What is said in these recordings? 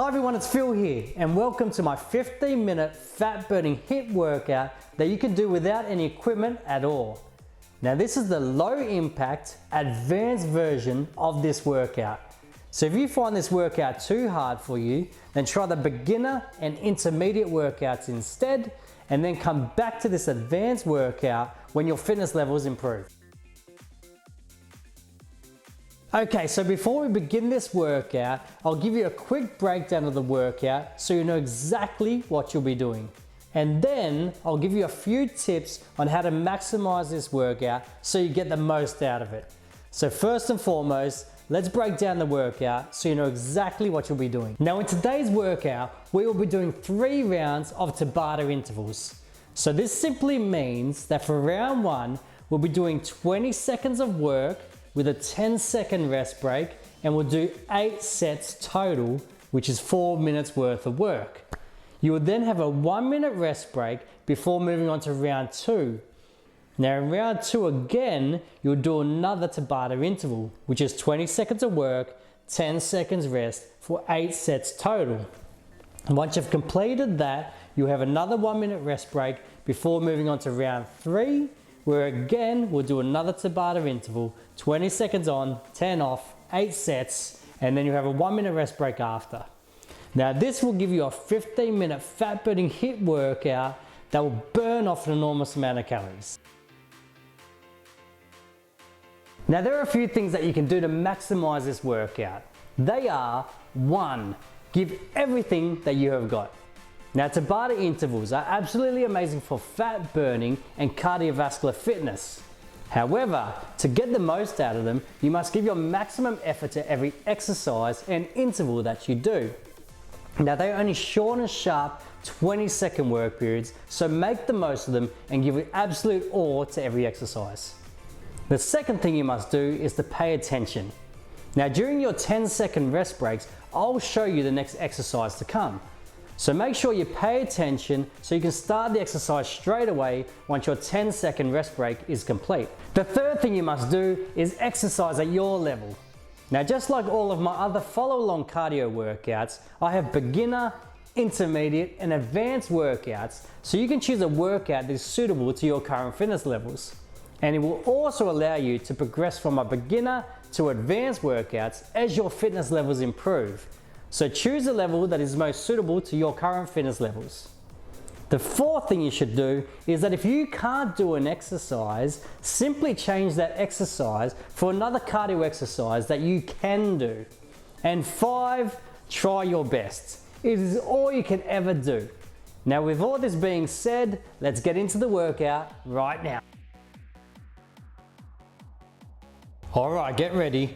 Hi everyone, it's Phil here and welcome to my 15-minute fat burning HIIT workout that you can do without any equipment at all. Now this is the low impact advanced version of this workout. So if you find this workout too hard for you, then try the beginner and intermediate workouts instead, and then come back to this advanced workout when your fitness levels improve. Okay, so before we begin this workout, I'll give you a quick breakdown of the workout so you know exactly what you'll be doing. And then I'll give you a few tips on how to maximize this workout so you get the most out of it. So first and foremost, let's break down the workout so you know exactly what you'll be doing. Now in today's workout, we will be doing 3 rounds of Tabata intervals. So this simply means that for round 1, we'll be doing 20 seconds of work with a 10-second rest break, and we'll do 8 sets total, which is 4 minutes worth of work. You will then have a 1-minute rest break before moving on to round 2. Now in round 2 again, you'll do another Tabata interval, which is 20 seconds of work, 10 seconds rest for 8 sets total. And once you've completed that, you'll have another 1-minute rest break before moving on to round 3, where again we'll do another Tabata interval, 20 seconds on, 10 off, 8 sets, and then you have a 1-minute rest break after. Now this will give you a 15-minute fat burning HIIT workout that will burn off an enormous amount of calories. Now there are a few things that you can do to maximize this workout. They are: 1, give everything that you have got. Now Tabata intervals are absolutely amazing for fat burning and cardiovascular fitness. However, to get the most out of them, you must give your maximum effort to every exercise and interval that you do. Now they're only short and sharp 20-second work periods, so make the most of them and give it absolute all to every exercise. The second thing you must do is to pay attention. Now during your 10-second rest breaks, I'll show you the next exercise to come. So make sure you pay attention so you can start the exercise straight away once your 10-second rest break is complete. The third thing you must do is exercise at your level. Now just like all of my other follow-along cardio workouts, I have beginner, intermediate and advanced workouts, so you can choose a workout that is suitable to your current fitness levels. And it will also allow you to progress from a beginner to advanced workouts as your fitness levels improve. So choose a level that is most suitable to your current fitness levels. The fourth thing you should do is that if you can't do an exercise, simply change that exercise for another cardio exercise that you can do. And 5, try your best. It is all you can ever do. Now with all this being said, let's get into the workout right now. Alright, get ready.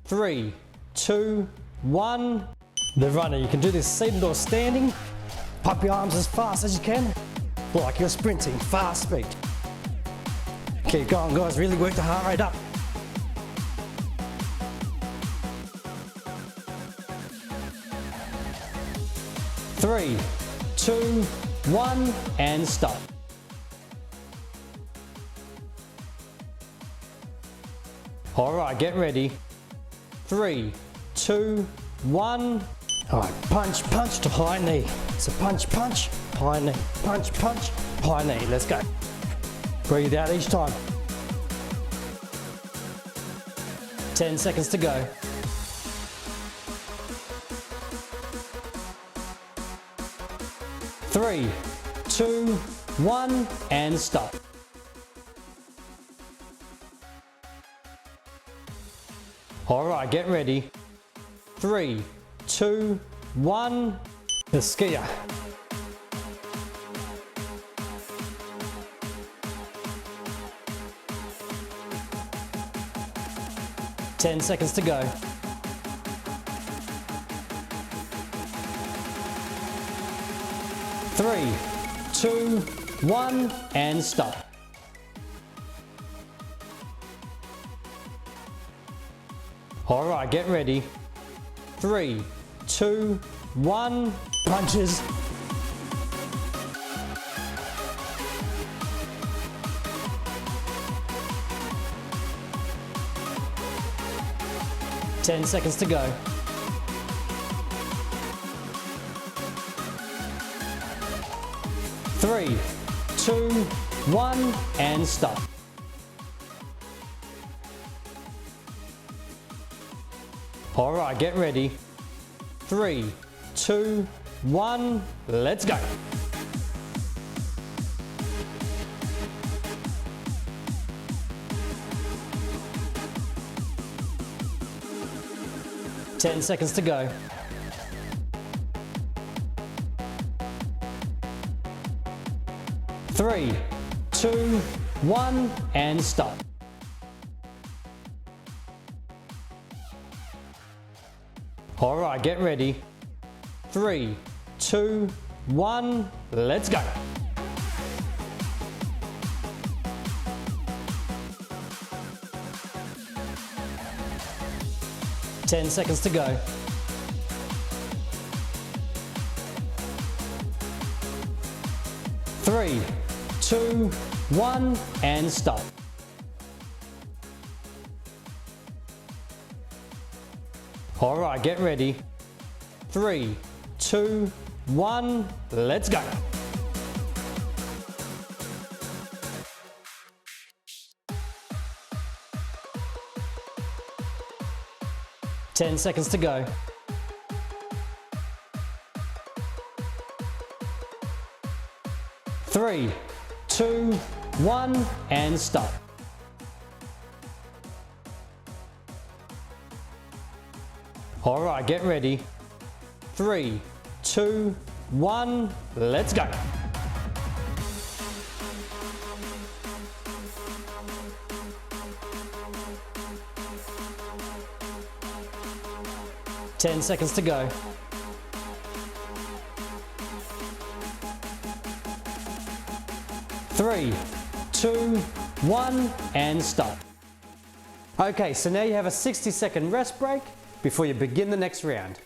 3, 2, 1. The runner, you can do this seated or standing. Pump your arms as fast as you can, like you're sprinting, fast speed. Keep going guys, really work the heart rate up. Three, 2, 1, and stop. Alright, get ready. 3, 2, 1. Alright, punch, punch to high knee. So punch, punch, high knee, punch, punch, high knee. Let's go. Breathe out each time. 10 seconds to go. 3, 2, 1, and stop. Alright, get ready. 3, 2, 1. The skier. Ten seconds to go. 3, 2, 1, and stop. Alright, get ready. 3, 2, 1, punches. 10 seconds to go. 3, 2, 1, and stop. All right, get ready. 3, 2, 1, let's go. Ten seconds to go. 3, 2, 1, and stop. All right, get ready. 3, 2, 1, let's go. Ten seconds to go. 3, 2, 1, and stop. All right, get ready. 3, 2, 1, let's go. Ten seconds to go. 3, 2, 1, and stop. All right, get ready. 3, 2, 1, let's go. Ten seconds to go. 3, 2, 1, and stop. Okay, so now you have a 60-second rest break before you begin the next round.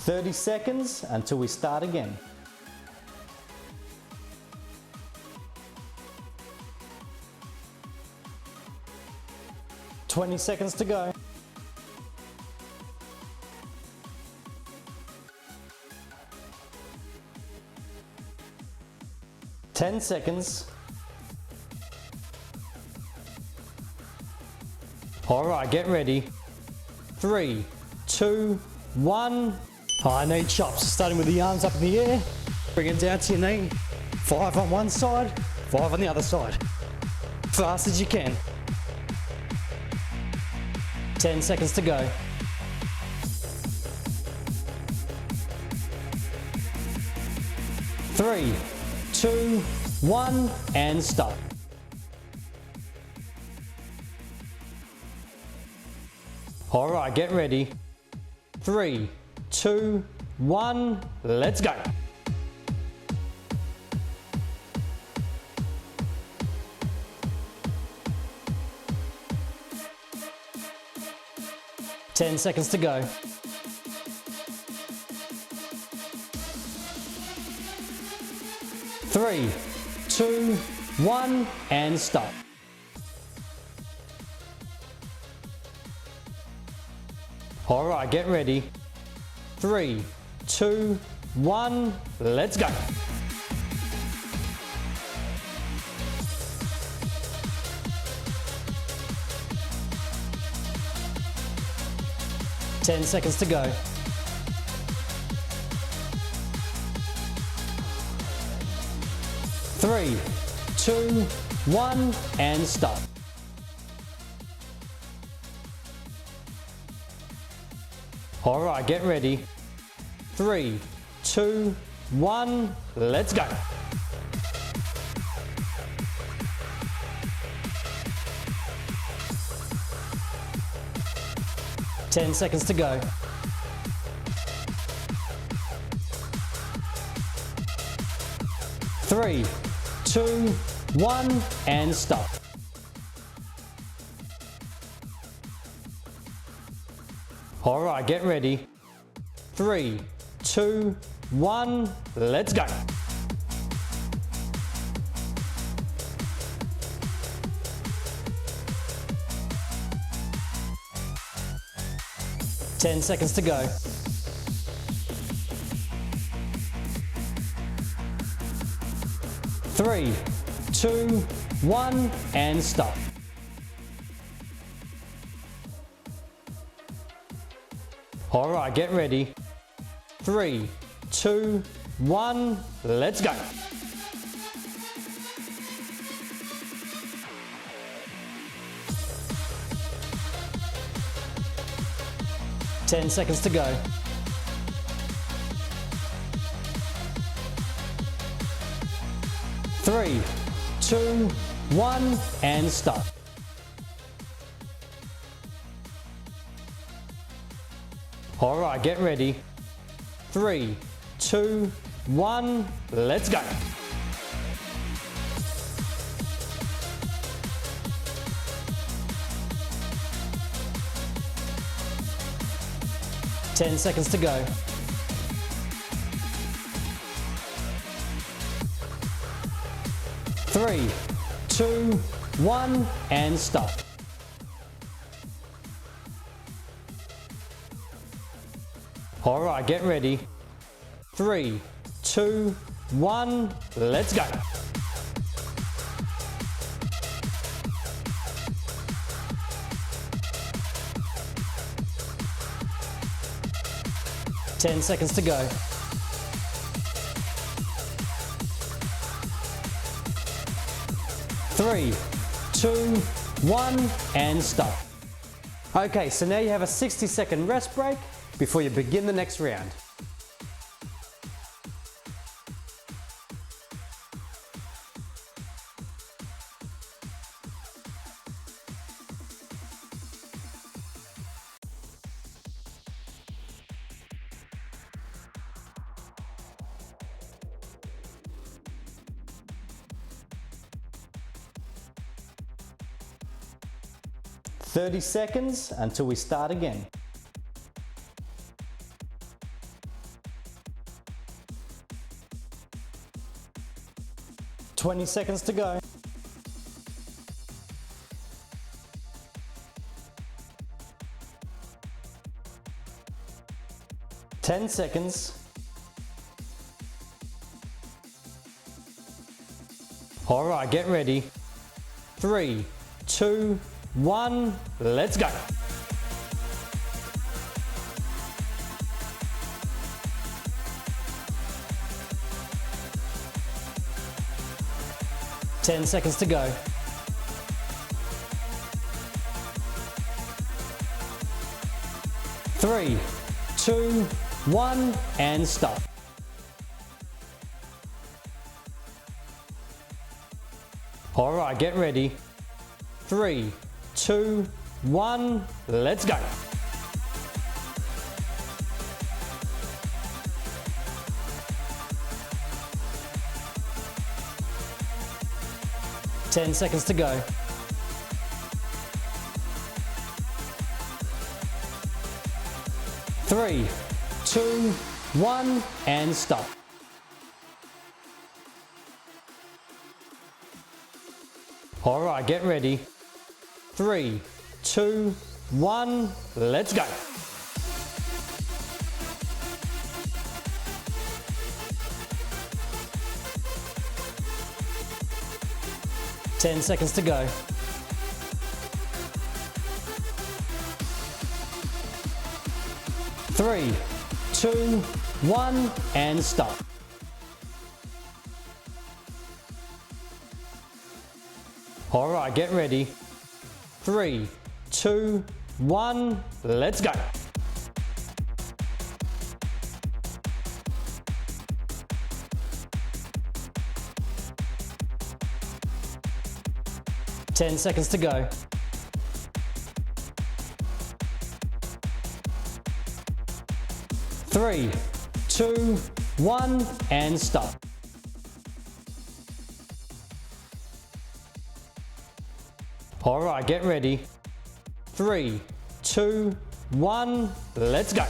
"30 seconds until we start again. "20 seconds to go. "10 seconds. All right, get ready. 3, 2, 1. High knee chops, starting with the arms up in the air. Bring it down to your knee. 5 on one side, 5 on the other side. Fast as you can. 10 seconds to go. 3, 2, 1, and stop. All right, get ready. 3, 2, 1, let's go. "10 seconds to go. 3, 2, 1, and stop. All right, get ready. 3, 2, 1, let's go. "10 seconds to go. 3, 2, 1, and stop. All right, get ready. 3, 2, 1, let's go. "10 seconds to go. 3, 2, 1, and stop. All right, get ready. 3, 2, 1, let's go. Ten seconds to go. 3, 2, 1, and stop. All right, get ready. 3, 2, 1, let's go. Ten seconds to go. 3, 2, 1, and stop. All right, get ready. 3, 2, 1, let's go. Ten seconds to go. 3, 2, 1, and stop. All right, get ready. 3, 2, 1, let's go. Ten seconds to go. 3, 2, 1, and stop. Okay, so now you have a 60-second rest break before you begin the next round. "30 seconds until we start again. "20 seconds to go. "10 seconds. All right, get ready. 3, 2, 1, let's go. "10 seconds to go. 3, 2, 1, and stop. All right, get ready. 3, 2, 1, let's go. "10 seconds to go. 3, 2, 1, and stop. All right, get ready. 3, 2, 1, let's go. "10 seconds to go. 3, 2, 1, and stop. All right, get ready. 3, 2, 1, let's go. "10 seconds to go. 3, 2, 1, and stop. All right, get ready. 3, 2, 1, let's go.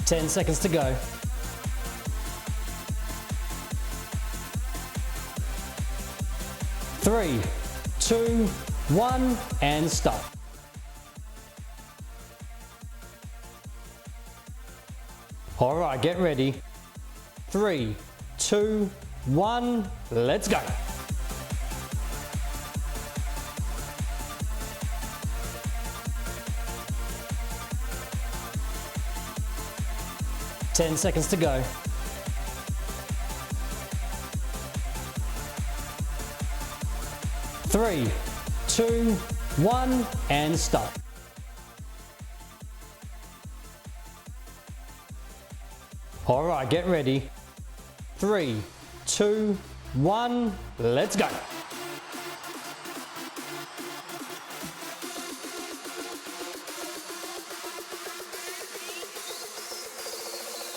Ten seconds to go. 3, 2, 1, and stop. All right, get ready. 3, 2, 1, let's go. Ten seconds to go. 3, 2, 1, and stop. All right, get ready. 3, 2, 1, let's go.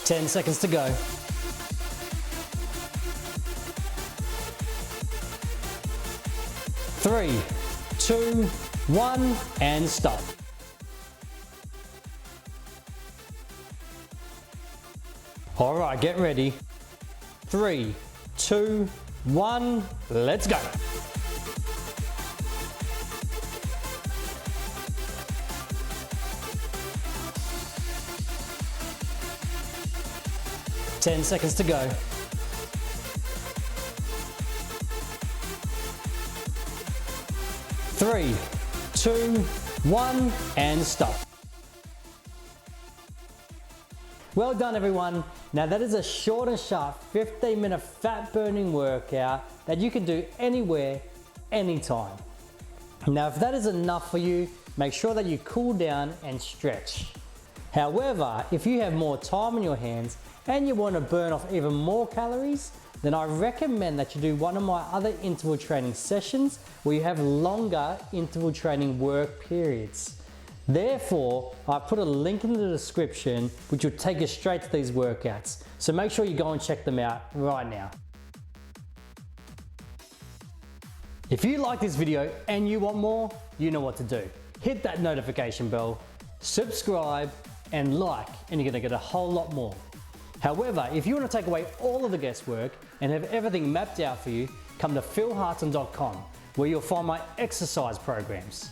Ten seconds to go. 3, 2, 1, and stop. All right, get ready. 3, 2, 1, let's go. Ten seconds to go. 3, 2, 1, and stop. Well done, everyone. Now that is a short and sharp 15-minute fat burning workout that you can do anywhere, anytime. Now if that is enough for you, make sure that you cool down and stretch. However, if you have more time on your hands and you want to burn off even more calories, then I recommend that you do one of my other interval training sessions where you have longer interval training work periods. Therefore, I put a link in the description which will take you straight to these workouts. So make sure you go and check them out right now. If you like this video and you want more, you know what to do. Hit that notification bell, subscribe, and like, and you're gonna get a whole lot more. However, if you want to take away all of the guesswork and have everything mapped out for you, come to philhartshorn.com where you'll find my exercise programs,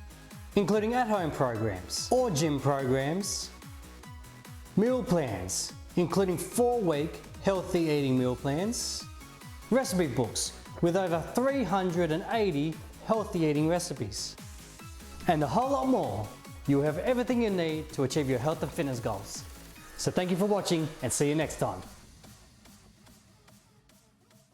including at-home programs or gym programs, meal plans, including 4-week healthy eating meal plans, recipe books with over 380 healthy eating recipes, and a whole lot more. You'll have everything you need to achieve your health and fitness goals. So thank you for watching and see you next time.